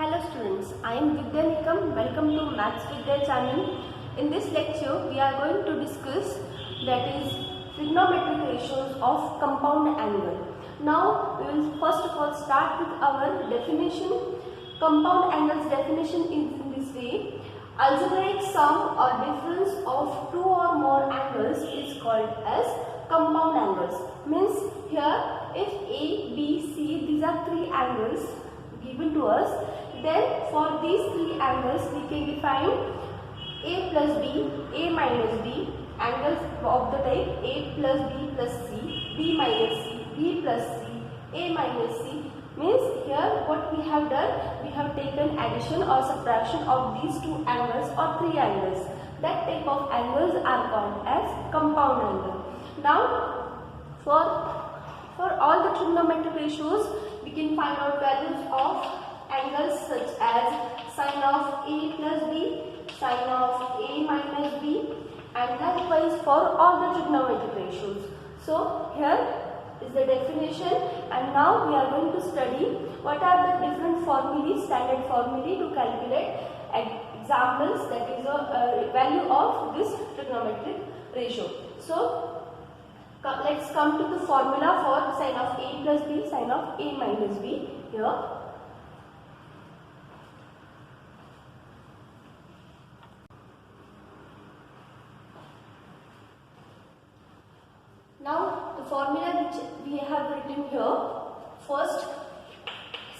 Hello students, I am Vidya Nikam. Welcome to Maths Vidya channel. In this lecture, we are going to discuss that is trigonometric ratios of compound angle. Now, we will first of all start with our definition. Compound angles definition is in this way. Algebraic sum or difference of two or more angles is called as compound angles. Means here, if A, B, C, these are three angles given to us, then for these three angles we can define A plus B, A minus B, angles of the type A plus B plus C, B minus C, B plus C, A minus C. Means here what we have done, we have taken addition or subtraction of these two angles or three angles. That type of angles are called as compound angle. Now for all the trigonometric ratios, we can find out values of angles such as sine of A plus B, sine of A minus B, and likewise for all the trigonometric ratios. So here is the definition, and now we are going to study what are the different formulae, standard formulae to calculate examples, that is a value of this trigonometric ratio. So let's come to the formula for sine of A plus B, sine of A minus B here. Now the formula which we have written here, first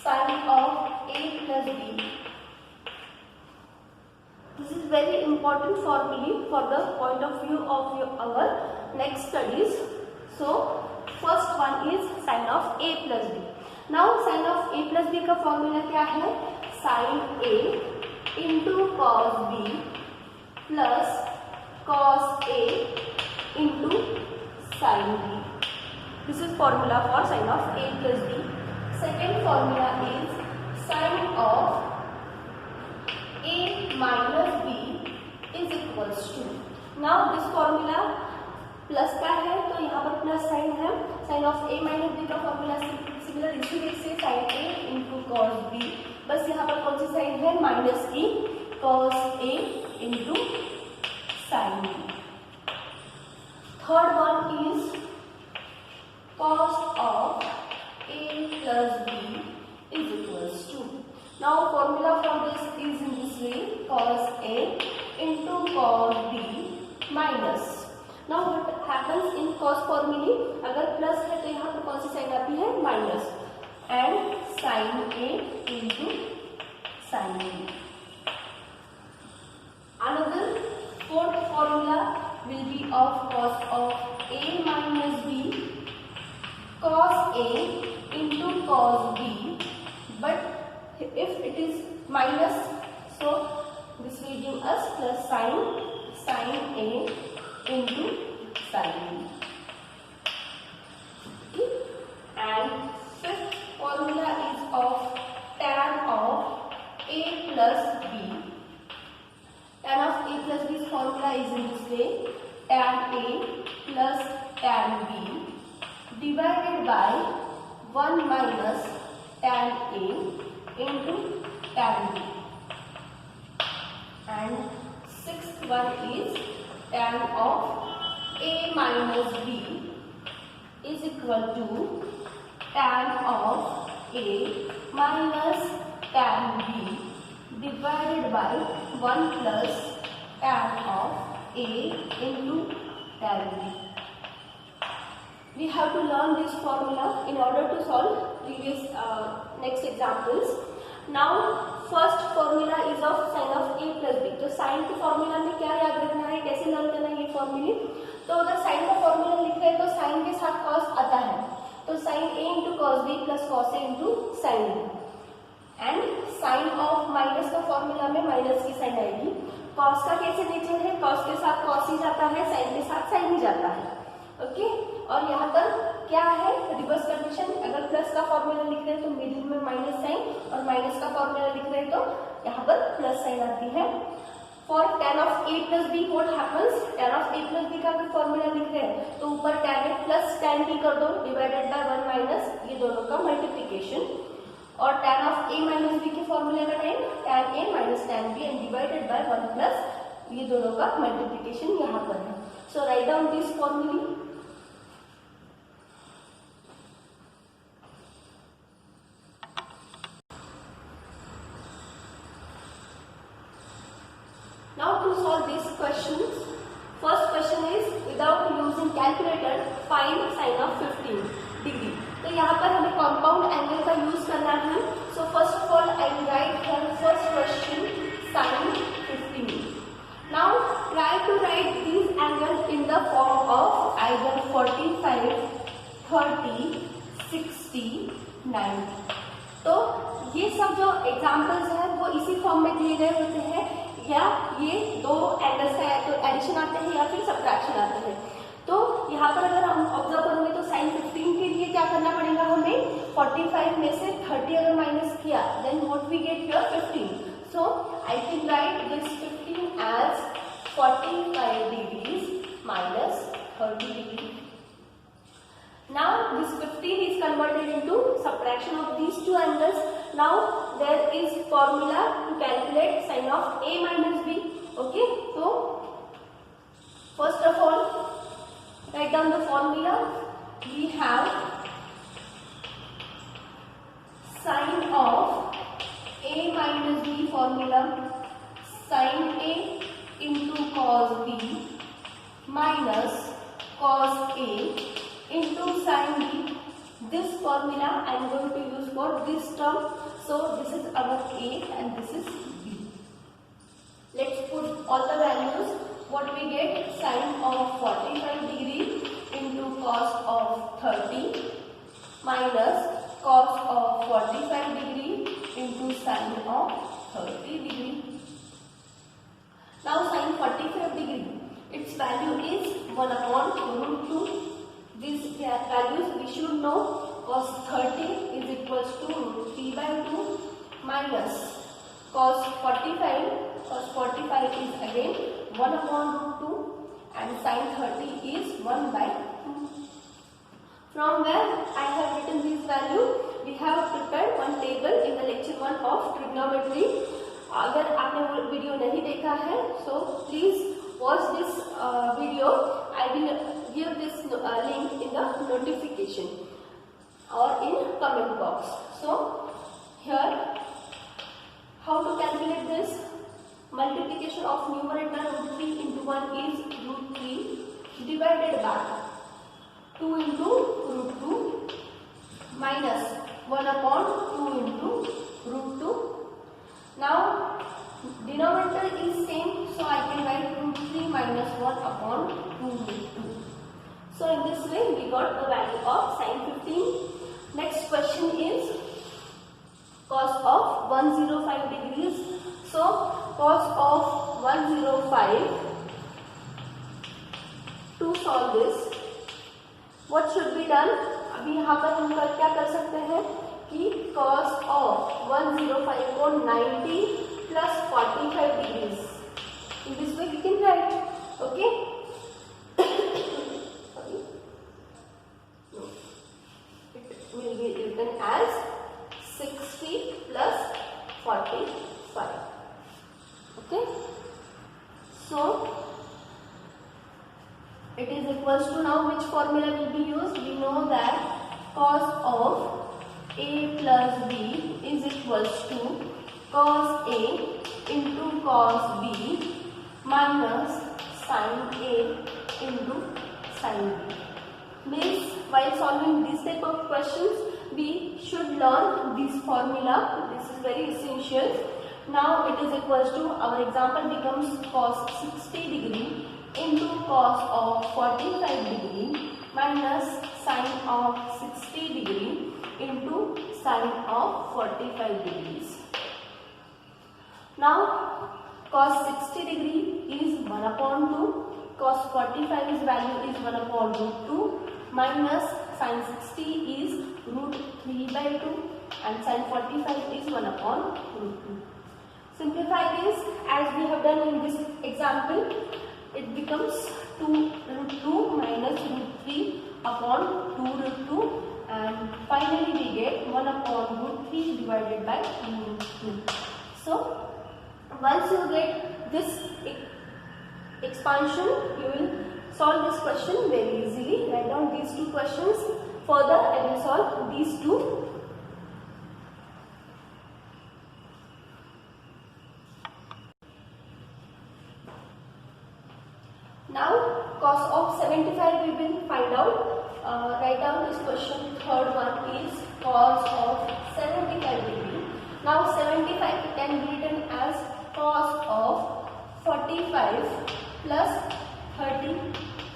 sine of A plus B. This is very important formula for the point of view of our next studies. So first one is sine of A plus B. Now sine of A plus B का formula क्या है? Sin A into cos B plus cos A into sin B. This is formula for sine of A plus B. Second formula is sine of A minus B is equals to. Now this formula plus का है तो यहाँ पर plus sine है. Sine of A minus B का formula similar इसी way से sine A into cos B. बस यहाँ पर कौन सी साइन है? माइनस की cos A into sine B. Third one is cos of A plus B is equals to. Now formula for this is in this way, cos A into cos B minus. Now what happens in cos formula? अगर plus है तो यहाँ पर कौन सी sine आती है? Minus. And sine A into sine B. Another fourth formula will be of cos of A minus B, cos A into cos B. But if it is minus, so this will give us plus sin A into sin B. Okay. And fifth formula is of tan of A plus B. Tan of A plus B's formula is in this way, tan A plus tan B divided by 1 minus tan A into tan B. And sixth one is tan of A minus B is equal to tan of A minus tan B divided by 1 plus tan of A into tan B. We have to learn this formula in order to solve previous next examples. Now first formula is of sine of A plus B. तो sine के formula में क्या याद रखना है, कैसे learn करना है ये फॉर्मूले? तो अगर साइन का फॉर्मूला लिख रहे हैं तो साइन के साथ कॉस आता है, तो sine A into cos B plus cos A into sine B. And sine of minus का फॉर्मूला में माइनस की साइन आएगी. कॉस का कैसे नेचर है? कॉस के साथ कॉस ही जाता है, साइन के साथ साइन ही जाता है. ओके. और यहाँ पर क्या है? Reverse condition. अगर प्लस का फॉर्मूला लिख रहे हैं तो मिडिल में माइनस साइन, और माइनस का फॉर्मूला लिख रहे हैं तो यहाँ पर प्लस साइन आती है. For tan of a plus B what happens? tan of a plus B का भी फॉर्मूला लिख रहे हैं तो ऊपर tan a plus tan b कर दो डिवाइडेड बाय 1 माइनस ये दोनों का मल्टीप्लिकेशन. और tan of a minus B के फॉर्मूले का time tan a minus tan b and divided by 1 plus ये दोनों का मल्टीप्लिकेशन यहाँ पर है. सो राइट डाउन दिस फॉर्मूले. Now to solve these questions, first question is without using calculator find sin of 15 degree. तो यहाँ पर हमें compound angle का use करना है. So first of all I will write here first question sin 15. Now try to write these angles in the form of either 45, 30, 60, 90. तो ये सब जो एग्जाम्पल्स हैं वो इसी फॉर्म में दिए गए होते हैं, या ये दो एंगल्स का तो एडिशन आते हैं या फिर सब्ट्रैक्शन आते हैं. तो यहाँ पर अगर हम ऑब्जर्व करेंगे तो sin 15 के लिए क्या करना पड़ेगा हमें, 45 में से 30 अगर माइनस किया then what we get here 15. So I can write this 15 as 45 degrees minus 30 degree. Now this 15 is converted into subtraction of these two angles. Now there is formula to calculate sin of a minus b. Okay, so first of all write down the formula. We have sin of a minus b formula, sin a into cos b minus cos a into sin b. This formula I am going to use for this term. So this is our a and this is b. Let's put all the values. What we get, sin of 45 degree into cos of 30 minus cos of 45 degree into sin of 30 degree. Now sin 45 degree, its value is 1 upon root 2. These values we should know. Cos 30 is equals to root 3 by 2 minus cos 45. Cos 45 is again 1 upon root 2 and sin 30 is 1 by 2. From where I have written this value, we have prepared one table in the lecture 1 of trigonometry. अगर आपने वो video नहीं देखा है so please watch this video. I will give this link in the notification or in comment box. So here how to calculate this, multiplication of numerator root 3 into 1 is root 3 divided by 2 into root 2 minus 1 upon 2 into root 2. Now denominator is same, so I can write root 3 minus 1 upon 2 root 2. So in this way we got the value of sin 15. Next question is cos of 105 degrees. So cos of 105, to solve this what should be done. अभी यहाँ पर हम क्या कर सकते हैं कि cos of 105 को 90 plus 45 degrees. In this way we can write. Okay. It will be written as 60 plus 45. Okay. So it is equals to, now which formula will be used? We know that cos of a plus b is equals to cos a into cos b minus sin a into sin b. Means while solving this type of questions we should learn this formula. This is very essential. Now it is equals to, our example becomes cos 60 degree into cos of 45 degree minus sin of 60 degree into sin of 45 degrees. Now cos 60 degree is 1 upon 2, cos 45's value is 1 upon root 2 minus sin 60 is root 3 by 2 and sin 45 is 1 upon root 2. Simplify this as we have done in this example. It becomes 2 root 2 minus root 3 upon 2 root 2 and finally we get 1 1/√3 divided by root 2. So once you get this expansion, you will solve this question very easily. Write down these two questions. Further, I will solve these two. Now, cos of 75 we will find out. Write down this question. Third one is cos of 75 degree. Now, 75 can be written as cos of 45 plus 30.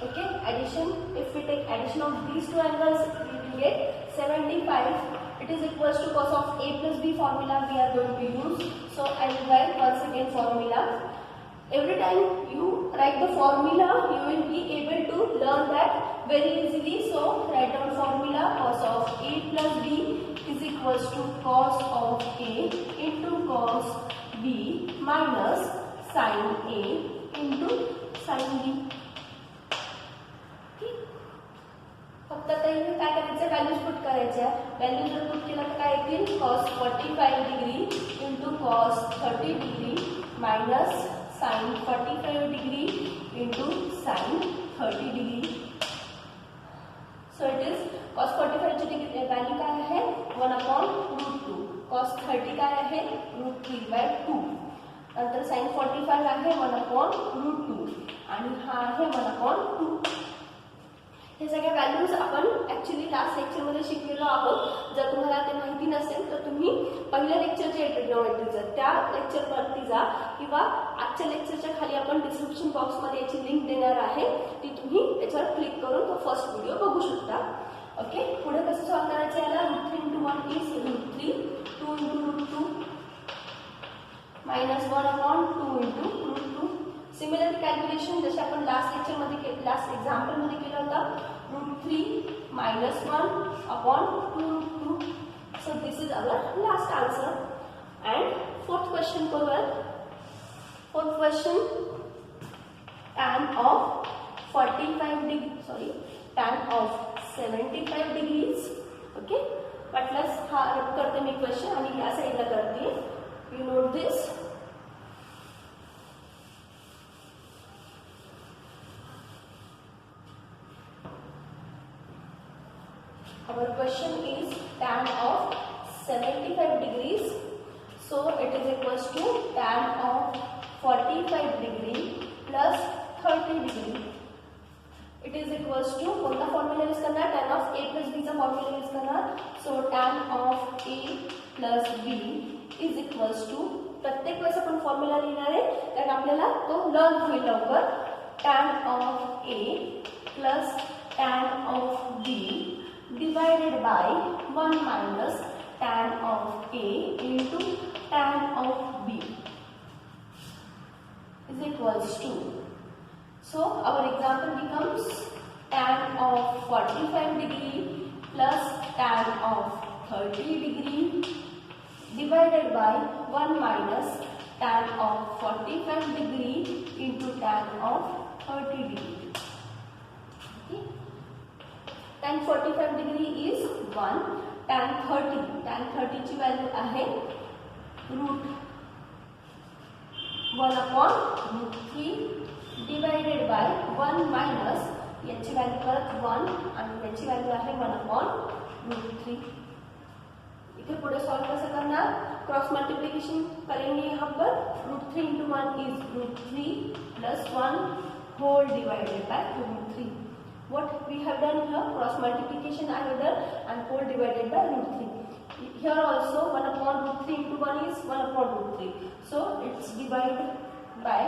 Okay, addition. If we take addition of these two angles, we will get 75. It is equals to cos of a plus b formula we are going to use. So I will write once again formula. Every time you write the formula, you will be able to learn that very easily. So write down formula. Cos of a plus b is equals to cos of a into cos b minus sin a into sin b. फक्त आता इथे काय करायचं, values put करायच्या. Value जर put केला तर काय येतील, cos 45 degree into cos 30 degree minus sin 45 degree into sin 30 degree. So it is cos 45 ची व्हॅल्यू काय आहे 1/√2. cos 30 काय आहे √3/2. नंतर sin 45 आहे 1/√2 आणि हा आहे 1/2. हे सगळ्या व्हॅल्यूज आपण ऍक्च्युली लास्ट लेक्चरमध्ये शिकलेलो आहोत. जर तुम्हाला ते माहिती नसेल तर तुम्ही पहिल्या लेक्चरचे आहे ट्रिग्नोमेट्रीचं, त्या लेक्चरवरती जा किंवा आजच्या लेक्चरच्या खाली आपण डिस्क्रिप्शन बॉक्समध्ये याची लिंक देणार आहे, ती तुम्ही त्याच्यावर क्लिक करून तो फर्स्ट व्हिडिओ बघू शकता. ओके, पुढे कसं सॉल्व करायचं याला, √3 × 1 इज √3, 2 × √2 मायनस 1/2 × √2. सिमिलर कॅल्क्युलेशन जसे आपण लास्ट एक्झाम्पलमध्ये केलं होतं, √3 minus 1/2√2. So this is our last answer. And fourth question करूया. Fourth question, tan of 75 degrees. Okay, वाटल्यास हा रब करते मी क्वेश्चन आणि या साईडला करते. You note this. Our question is tan of 75 degrees. So it is equals to tan of 45 degree plus 30 degree. It is equals to कोणता फॉर्म्युला यूज करणार, tan of a plus b चा formula use करणार. So tan of a plus b is equals to, प्रत्येक वेळेस आपण formula लिहिणार आहे कारण आपल्याला तो लर्न होईल लवकर. tan of a plus tan of b divided by 1 minus tan of a into tan of b is equals to, so our example becomes tan of 45 degree plus tan of 30 degree divided by 1 minus tan of 45 degree into tan of 30 degree. Okay. Tan 45 degree is 1. Tan 30 ची value आहे √1/√3 divided by 1 minus याची value परत 1 आणि याची value आहे 1/√3. इथे पुढे solve कसं करणार, क्रॉस मल्टीप्लिकेशन करेंगे. यहाँ पर √3 × 1 is √3 plus 1 whole divided by √3. What we have done here, cross multiplication I have done and whole divided by √3. Here also 1/√3 into 1 is 1/√3. So it's divided by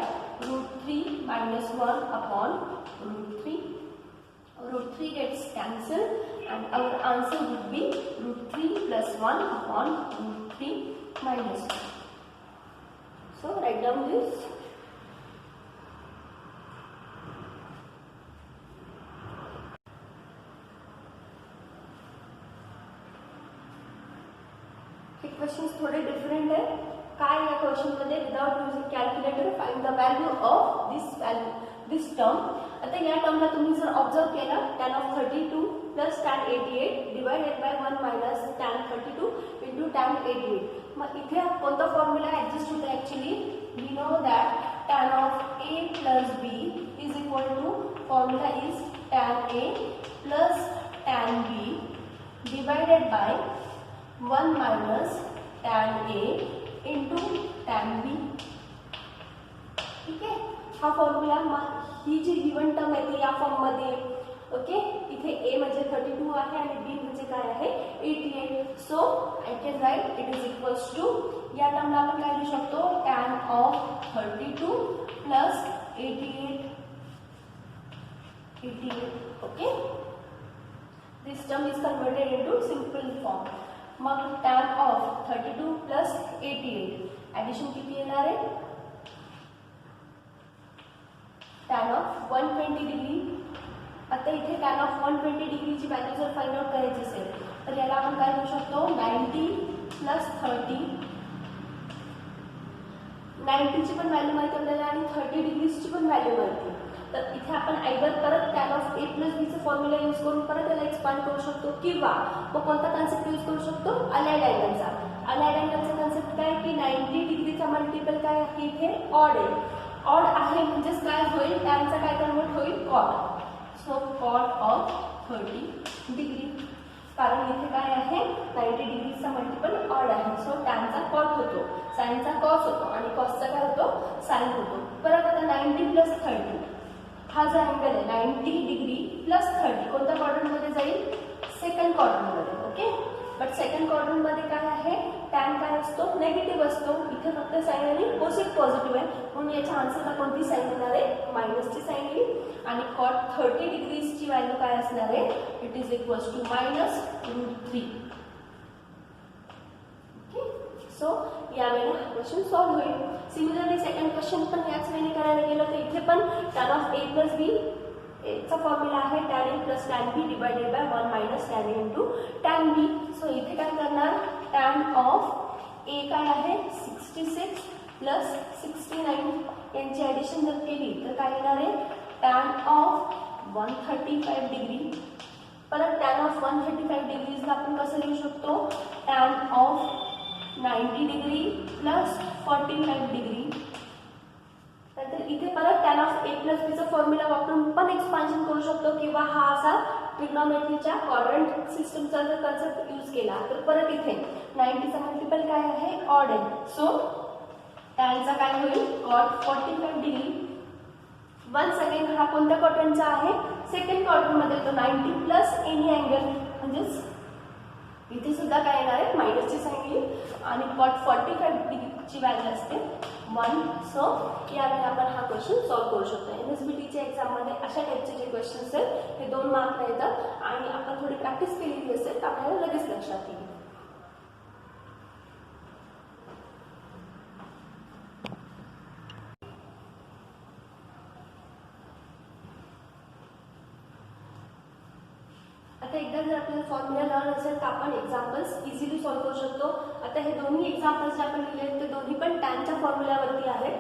√3 minus 1/√3. √3 gets cancelled and our answer would be √3 plus 1/√3 minus 1. So write down this. Question थोड़े different है. काय या question मध्ये without using calculator find the value of this term. आता या टर्मला तुम्ही जर observe केला, tan of 32 plus tan 88 divided by 1 minus tan 32 tan 88. मग इथे कोणता फॉर्म्युला ॲडजस्ट होतो actually? We know that tan of a plus b is equal to formula is tan a plus tan b divided by 1 minus tan a into tan b. ठीक आहे, हा formula ही जी given term आहे ती या form मध्ये. Okay, इथे a म्हणजे 32 आहे आणि b म्हणजे काय आहे 88. So I can write it is equals to, या टर्मला आपण काय लिहू शकतो, tan of 32 plus 88. Okay, this term is converted into simple form. Mug tan of 32 plus 88 addition किती येणार आहे, tan of 120 डिग्री. आता इथे tan of 120 डिग्रीची व्हॅल्यू जर फाइंड आउट करायची असेल तर याला आपण काय लिहू शकतो, 90 plus 30. 90 ची पण व्हॅल्यू माहिती आपल्याला आणि 30 डिग्रीजची पण व्हॅल्यू माहिती. तर इथे आपण आयदर परत tan of a plus b चा फॉर्म्युला यूज करून परत त्याला एक्सपांड करू शकतो, किंवा मग कोणता कन्सेप्ट यूज करू शकतो, अलाइड अँगलचा. अलाइड अँगलचा कन्सेप्ट काय की 90 डिग्रीचा मल्टिपल काय आहे, इथे ऑड आहे. ऑड आहे म्हणजेच काय होईल, टॅनचा काय कन्वर्ट होईल, cot. So cot of 30 degree, कारण इथे काय आहे 90 डिग्रीचा मल्टिपल ऑड आहे. सो टॅनचा कॉट होतो, साइनचा कॉस होतो आणि कॉसचा काय होतो, साइन होतो. परत आता 90 प्लस 30 हा जो अँगल आहे 90 डिग्री प्लस 30 कोणत्या क्वाड्रंटमध्ये जाईल, सेकंड क्वाड्रंटमध्ये. ओके, बट सेकंड क्वाड्रंटमध्ये काय आहे, टॅन काय असतो, नेगेटिव्ह असतो. इथे फक्त साइन आणि कोसेक पॉझिटिव्ह आहे म्हणून याच्या आन्सरला कोणती साइन येणार आहे, मायनसची साइन येईल. आणि कॉट 30 डिग्रीजची व्हॅल्यू काय असणार आहे, it is equals to -√3. Okay, so यावेळेला हा क्वेश्चन सॉल्व्ह होईल. सिमिलरली सेकंड क्वेश्चन पण याच वेळी करायला गेलं तर इथे पण tan of a plus b चा फॉर्म्युला आहे tan a plus tan b divided by 1 minus tan a into tan b. सो इथे काय करणार, tan of a काय आहे 66 प्लस 69 यांची ॲडिशन जर केली तर काय येणार आहे, tan of 135 डिग्री. परत tan of 135 डिग्रीजला आपण कसं लिहू शकतो, tan of 90 degree plus 45 degree. नंतर इथे परत tan of a plus b चा फॉर्म्युला वापरून पण एक्सपान्शन करू शकतो, किंवा हा असा ट्रिग्नोमेट्रीच्या क्वाड्रंट सिस्टमचा जर कन्सेप्ट यूज केला तर परत इथे 90 चा मल्टिपल काय आहे, ऑड आहे. सो टॅनचा काय होईल, कॉट 45 डिग्री. वन्स अगेन हा कोणत्या क्वाड्रंटचा आहे, सेकंड क्वाड्रंटमध्ये तो 90 प्लस एनी अँगल, म्हणजेच इथे सुद्धा काय येणार आहे, मायनसची साइन येईल आणि कॉट 45 डिग्रीची व्हॅल्यू असते 1. सो यावेळी आपण हा क्वेश्चन सॉल्व्ह करू शकतो. NSBTच्या एक्झाममध्ये अशा टाईपचे जे क्वेश्चन्स आहेत हे 2 मार्कला येतात आणि आपण थोडी प्रॅक्टिस केलेली असेल तर आपल्याला लगेच लक्षात येईल. आता एकदा जर आपल्याला फॉर्म्युला लर्न असेल तर आपण एक्झाम्पल्स इझिली सॉल्व्ह करू शकतो. आता हे दोन्ही एक्झाम्पल्स जे आपण लिहिले ते दोन्ही पण टॅनच्या फॉर्म्युल्यावरती आहेत.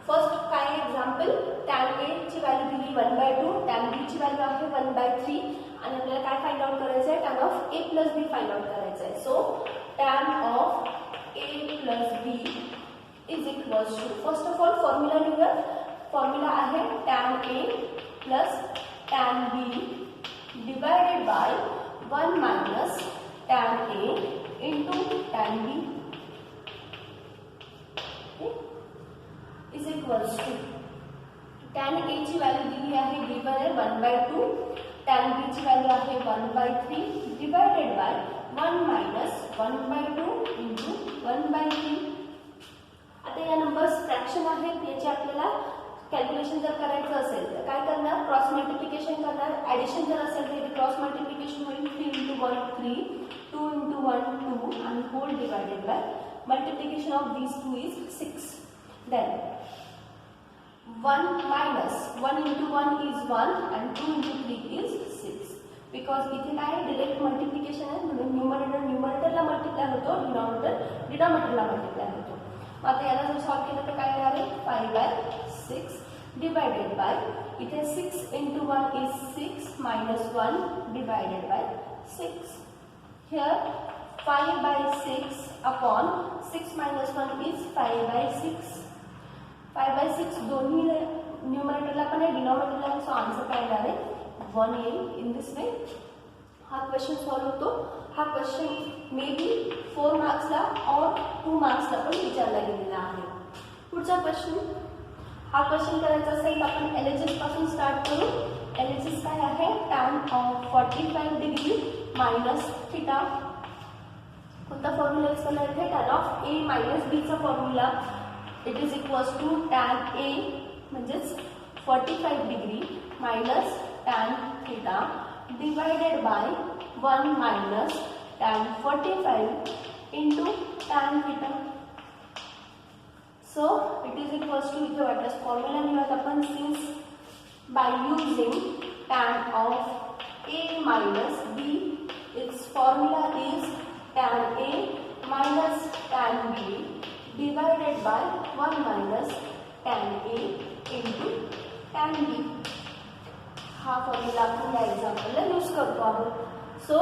फर्स्ट काय एक्झाम्पल, tan a ची व्हॅल्यू दिली 1/2, tan b ची व्हॅल्यू आहे 1/3 आणि आपल्याला काय फाइंड आउट करायचं आहे, tan of a plus b find out करायचं आहे. So tan of a plus b is equals to, first of all formula लिहूया. फॉर्म्युला आहे tan a plus tan b divided by 1 minus tan a into tan b. Okay, is equals to tan a ची value दिली आहे, given आहे 1/2, tan b ची value आहे 1/3 divided by 1 minus 1/2 into 1/3. आता या नंबर्स फ्रॅक्शन आहेत, याची आपल्याला कॅल्क्युलेशन जर करायचं असेल तर काय करणार, क्रॉस मल्टिप्लिकेशन करणार. ॲडिशन जर असेल तर क्रॉस मल्टिप्लिकेशन होईल 3 into 1 3, 2 into 1 2 आणि whole divided by multiplication of these 2 is 6. Then 1 minus 1 into 1 is 1 and 2 into 3 is 6. Because इथे काय डायरेक्ट मल्टिप्लिकेशन आहे म्हणून न्यूमरेटरला मल्टिप्लाय होतो, डिनॉमिनेटरला मल्टिप्लाय होतो. आता याला जर सॉल्व्ह केलं तर काय येणार आहे, 5/6 डिवाइडेड बाय, इथे 6 into 1 is 6 minus 1 divided by 6. Here 5/6 upon 6 minus 1 is 5/6. 5/6 दोन्ही न्यूमरेटरला पण आहे डिनॉमिनेटरला, सो आन्सर काय येणार आहे 1 येईल. इन दिस वे हा क्वेश्चन सॉल्व होतो. हा क्वेश्चन मे बी 4 मार्क्सला और 2 मार्क्सला पण विचारला गेलेला आहे. पुढचा क्वेश्चन, हा क्वेश्चन करायचा असेल तर आपण LHS पासून स्टार्ट करू. LHS काय आहे tan of 45 degree minus theta. कोणता फॉर्म्युला यूज करणार आहे tan of a minus b चा formula. It is equals to tan a म्हणजेच 45 degree minus tan theta divided by 1 minus tan 45 into tan theta. So it is equals to इथे वाटल्यास formula मिळत आपण since by using tan of a minus b, its formula is tan a minus tan b divided by 1 minus tan a into tan b. हा formula आपण या एक्झाम्पलला use करतो आहोत. So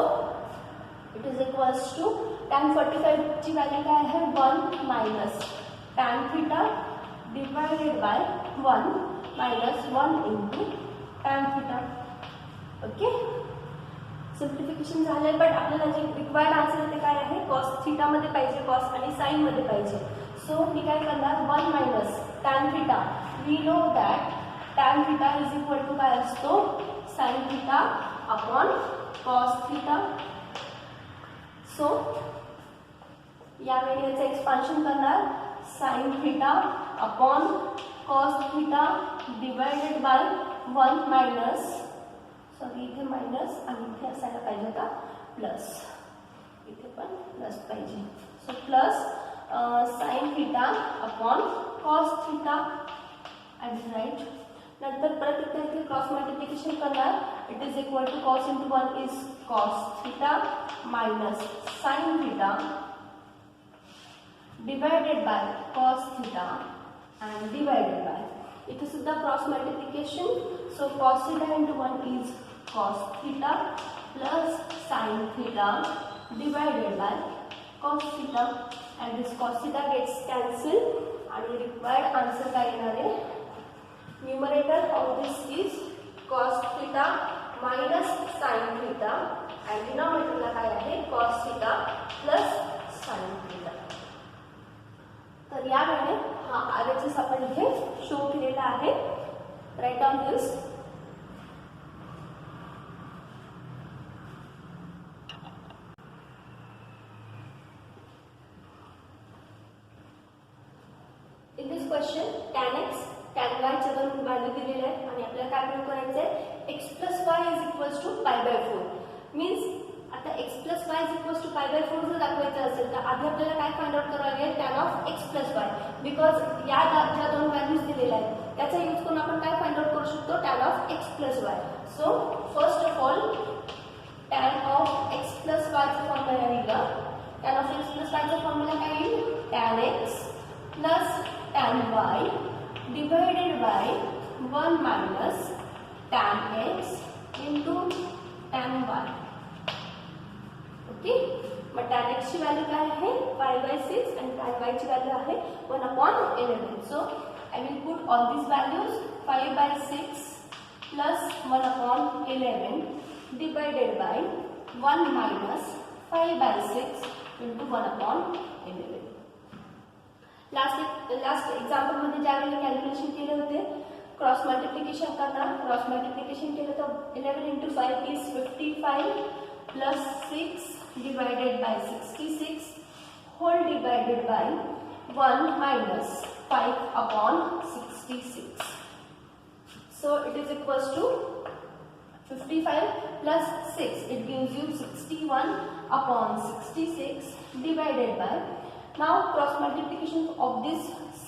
it is equals to tan 45 ची value काय आहे 1 minus tan theta divided by 1 minus 1 into tan theta. Okay, simplification झाले. बट आपल्याला जे रिक्वायर्ड आन्सर ते काय आहे cos थीटा मध्ये पाहिजे, cos आणि sin मध्ये पाहिजे. सो मी काय करणार 1 minus tan theta. We know that tan theta is equal to काय असतो sin theta upon cos theta. So यावेळी याचं एक्सपान्शन करणार sin theta upon cos theta divided by 1 minus, sorry इथे मायनस आणि इथे असायला पाहिजे होता प्लस, इथे पण प्लस पाहिजे. So plus sin theta upon cos theta and right. नंतर परत इथे क्रॉस मल्टिप्लिकेशन करणार. It is equal to cos into 1 is cos theta minus sin theta divided by cos theta and divided by, इथे सुद्धा cross multiplication. So cos theta into 1 is cos theta plus sin theta divided by cos theta and this cos theta gets cancelled आणि required answer काय येणार आहे numerator of this is cos theta minus sin theta and डिनॉमिनेटरला काय आहे cos theta plus sin theta. तर यावेळी हा RHS आपण इथे शो केलेला आहे. Right on this. In this question tan x tan y च्या दोन व्हॅल्यू दिलेल्या आहेत आणि आपल्याला काय प्रूव्ह करायचं आहे x plus y is equals to pi/4. Means आता x plus y is equals to pi/4 जर दाखवायचं असेल तर आधी आपल्याला काय फाइंड आउट करावं लागेल tan of x plus y. Because या ज्या दोन व्हॅल्यूज दिलेल्या आहेत त्याचा यूज करून आपण काय फाइंड आउट करू शकतो tan of x plus y. So first of all tan of x plus y चा फॉर्म्युला निघा. tan of x plus y चा फॉर्म्युला काय येईल tan x plus tan y divided by 1 minus tan x into tan y. Okay, मग tan x ची value काय आहे 5/6 आणि tan y ची व्हॅल्यू आहे 1/11. So I will put all these values 5/6 plus 1/11 divided by 1 minus 5/6 into 1/11. Last example मध्ये ज्यावेळी calculation केले होते क्रॉस मल्टिप्लिकेशन करणार. क्रॉस मल्टिप्लिकेशन केलं तर 11 into 5 is 55 plus 6 divided by 66 whole divided by 1 minus 5 upon 66. So it is equals to 55 plus 6. It gives you 61 upon 66 divided by, now cross multiplication of this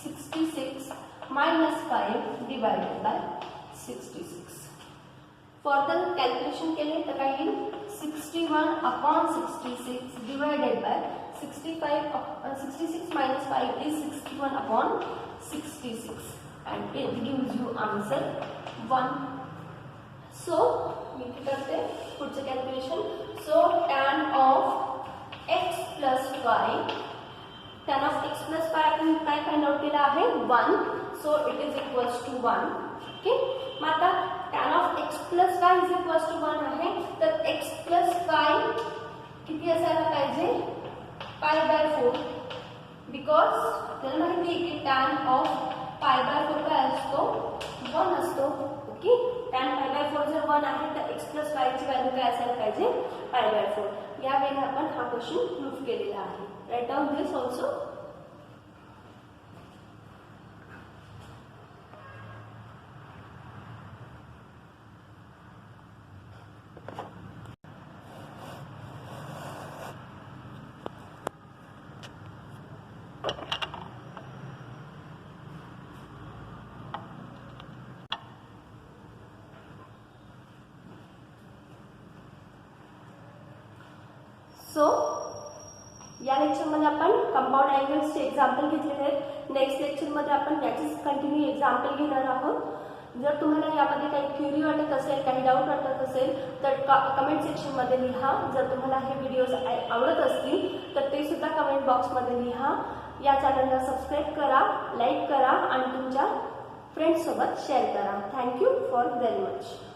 66 minus 5 divided by 66. Further calculation के लिए तक आइए 61 upon 66 divided by 66 minus 5 is 61 upon 66 and it gives you answer 1. So we करते पुढचे calculation. So tan of x y, tan of x plus y आपण काय find out केलं आहे 1, so it is equals to 1. Okay, मग आता tan of x plus y is equals to 1 आहे, तर x प्लस वाय किती असायला पाहिजे π/4, बिकॉज आपल्याला माहिती आहे की tan ऑफ π/4 काय असतो 1 असतो. ओके, tan π/4 जर 1 आहे तर x प्लस वाय ची व्हॅल्यू काय असायला पाहिजे π/4. या वेळेला आपण हा क्वेश्चन प्रूव्ह केलेला आहे. Write down this also. So या लेक्चरमध्ये आपण कंपाऊंड अँगल्सचे एक्झाम्पल घेतलेले आहेत. नेक्स्ट लेक्चरमध्ये आपण याचीच कंटिन्यू एक्झाम्पल घेणार आहोत. जर तुम्हाला यामध्ये काही क्युरी वाटत असेल, काही डाऊट वाटत असेल तर कमेंट सेक्शनमध्ये लिहा. जर तुम्हाला हे व्हिडिओज आवडत असतील तर ते सुद्धा कमेंट बॉक्समध्ये लिहा. या चॅनलला सबस्क्राईब करा, लाईक करा आणि तुमच्या फ्रेंड्ससोबत शेअर करा. Thank you for very much.